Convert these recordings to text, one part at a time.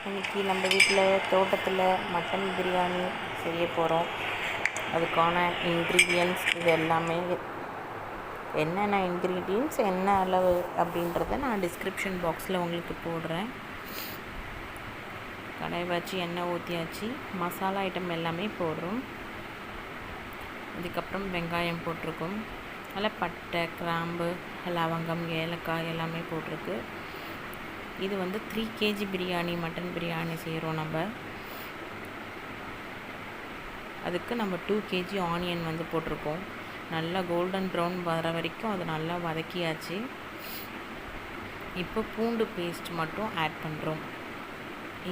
இன்றைக்கி நம்ம வீட்டில் தோட்டத்தில் மட்டன் பிரியாணி செய்ய போகிறோம். அதுக்கான இன்க்ரீடியன்ட்ஸ் இது எல்லாமே, என்னென்ன இன்க்ரீடியன்ட்ஸ் என்ன அளவு அப்படின்றத நான் டிஸ்கிரிப்ஷன் பாக்ஸில் உங்களுக்கு போடுறேன். கடாய் வச்சு எண்ணெய் ஊற்றியாச்சு, மசாலா ஐட்டம் எல்லாமே போடுறோம். அதுக்கப்புறம் வெங்காயம் போட்டிருக்கோம், அதில் பட்டை, கிராம்பு, லவங்கம், ஏலக்காய் எல்லாமே போட்டிருக்கு. இது 3 kg பிரியாணி, மட்டன் பிரியாணி செய்கிறோம் நம்ம. அதுக்கு நம்ம 2 kg ஆனியன் போட்டிருக்கோம். நல்லா கோல்டன் ப்ரௌன் வர வரைக்கும் அதை நல்லா வதக்கியாச்சு. இப்போ பூண்டு பேஸ்ட் மட்டும் ஆட் பண்ணுறோம்.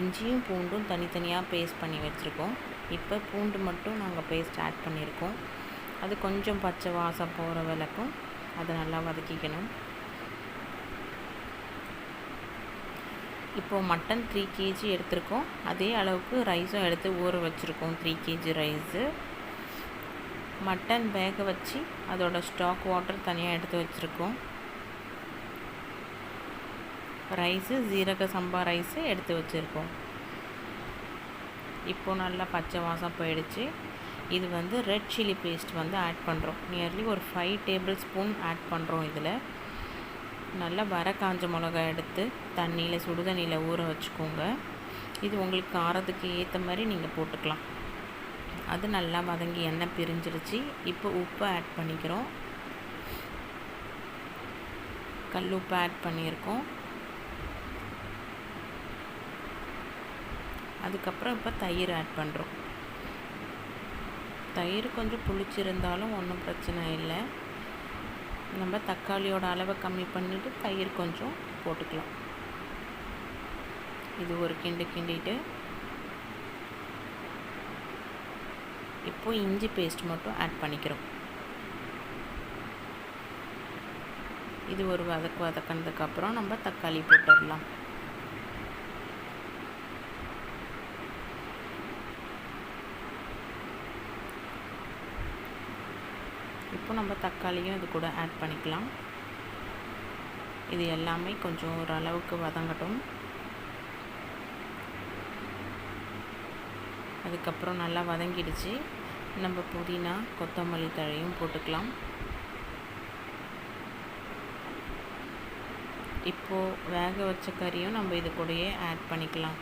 இஞ்சியும் பூண்டும் தனித்தனியாக பேஸ்ட் பண்ணி வச்சுருக்கோம். இப்போ பூண்டு மட்டும் நாங்கள் பேஸ்ட் ஆட் பண்ணியிருக்கோம். அது கொஞ்சம் பச்சை வாசம் போகிற வரைக்கும் அதை நல்லா வதக்கிக்கணும். இப்போது மட்டன் 3 kg எடுத்திருக்கோம். அதே அளவுக்கு ரைஸும் எடுத்து ஊற வச்சுருக்கோம். 3 kg ரைஸு. மட்டன் வேக வச்சு அதோட ஸ்டாக் வாட்டர் தனியாக எடுத்து வச்சுருக்கோம். ரைஸு ஜீரக சம்பா ரைஸு எடுத்து வச்சுருக்கோம். இப்போது நல்லா பச்சை வாசம் போயிடுச்சு. இது ரெட் சில்லி பேஸ்ட் ஆட் பண்ணுறோம். நியர்லி ஒரு 5 டேபிள் ஸ்பூன் ஆட் பண்ணுறோம். இதில் நல்லா வர காஞ்ச மிளகாய் எடுத்து தண்ணியில் சுடு தண்ணியில் ஊற வச்சுக்கோங்க. இது உங்களுக்கு காரத்துக்கு ஏற்ற மாதிரி நீங்கள் போட்டுக்கலாம். அது நல்லா வதங்கி எண்ணெய் பிரிஞ்சிருச்சு. இப்போ உப்பு ஆட் பண்ணிக்கிறோம். கல் உப்பு ஆட் பண்ணியிருக்கோம். அதுக்கப்புறம் இப்போ தயிர் ஆட் பண்ணுறோம். தயிர் கொஞ்சம் புளிச்சிருந்தாலும் ஒன்றும் பிரச்சனை இல்லை. நம்ம தக்காளியோட அளவை கம்மி பண்ணிவிட்டு தயிர் கொஞ்சம் போட்டுக்கலாம். இது ஒரு கிண்டிட்டு இப்போது இஞ்சி பேஸ்ட் மட்டும் ஆட் பண்ணிக்கிறோம். இது ஒரு வதக்கினதுக்கப்புறம் நம்ம தக்காளி போட்டுடலாம். இப்போ நம்ம தக்காளியும் இது கூட ஆட் பண்ணிக்கலாம். இது எல்லாமே கொஞ்சம் ஓரளவுக்கு வதங்கட்டும். அதுக்கப்புறம் நல்லா வதங்கிடுச்சு. நம்ம புதினா, கொத்தமல்லி தழையும் போட்டுக்கலாம். இப்போது வேக வச்ச கறியும் நம்ம இது கூடயே ஆட் பண்ணிக்கலாம்.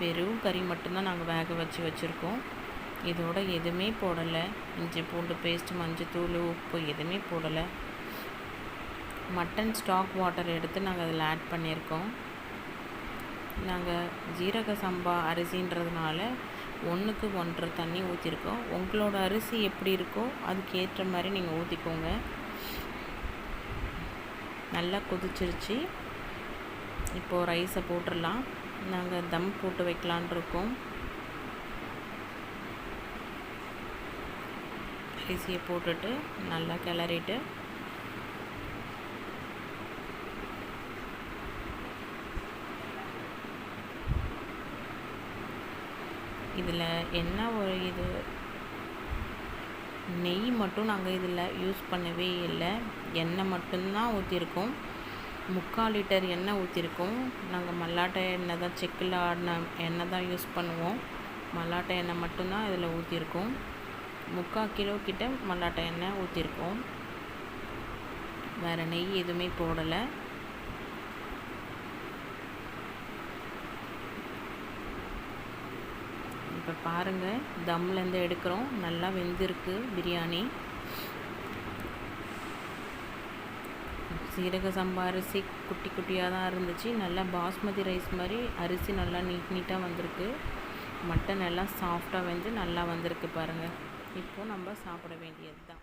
வெறும் கறி மட்டும்தான் நாங்கள் வேக வச்சு வச்சுருக்கோம். இதோட எதுவுமே போடலை. இஞ்சி பூண்டு பேஸ்ட், மஞ்சத்தூள், உப்பு எதுவுமே போடலை. மட்டன் ஸ்டாக் வாட்டர் எடுத்து நாங்கள் அதில் ஆட் பண்ணியிருக்கோம். நாங்கள் ஜீரக சம்பா அரிசின்றதுனால 1க்கு 1.5 தண்ணி ஊற்றிருக்கோம். உங்களோட அரிசி எப்படி இருக்கோ அதுக்கேற்ற மாதிரி நீங்கள் ஊற்றிக்கோங்க. நல்லா கொதிச்சிருச்சு. இப்போது ரைஸை போட்டுடலாம். நாங்கள் தம் போட்டு வைக்கலான் இருக்கோம். அரிசியை போட்டுட்டு நல்லா கிளறிட்டு இதில் என்ன ஒரு நெய் மட்டும் நாங்கள் இதில் யூஸ் பண்ணவே இல்லை. எண்ணெய் மட்டும்தான் ஊற்றிருக்கோம். 3/4 லிட்டர் எண்ணெய் ஊற்றிருக்கோம். நாங்கள் மல்லாட்டை எண்ணெய் தான், செக்கில் ஆடின எண்ணெய் தான் யூஸ் பண்ணுவோம். மல்லாட்டை எண்ணெய் மட்டும்தான் இதில் ஊற்றிருக்கோம். 3/4 கிலோ கிட்ட மல்லாட்டை எண்ணெய் ஊற்றிருக்கோம். வேறு நெய் எதுவுமே போடலை. இப்போ பாருங்கள், தம்லேருந்து எடுக்கிறோம். நல்லா வெந்திருக்கு பிரியாணி. சீரக சம்பா அரிசி குட்டி குட்டியாக தான் இருந்துச்சு. நல்லா பாஸ்மதி ரைஸ் மாதிரி அரிசி நல்லா நீட்டாக வந்திருக்கு. மட்டன் எல்லாம் சாஃப்டாக நல்லா வந்திருக்கு பாருங்கள். இப்போது நம்ம சாப்பிட வேண்டியது தான்.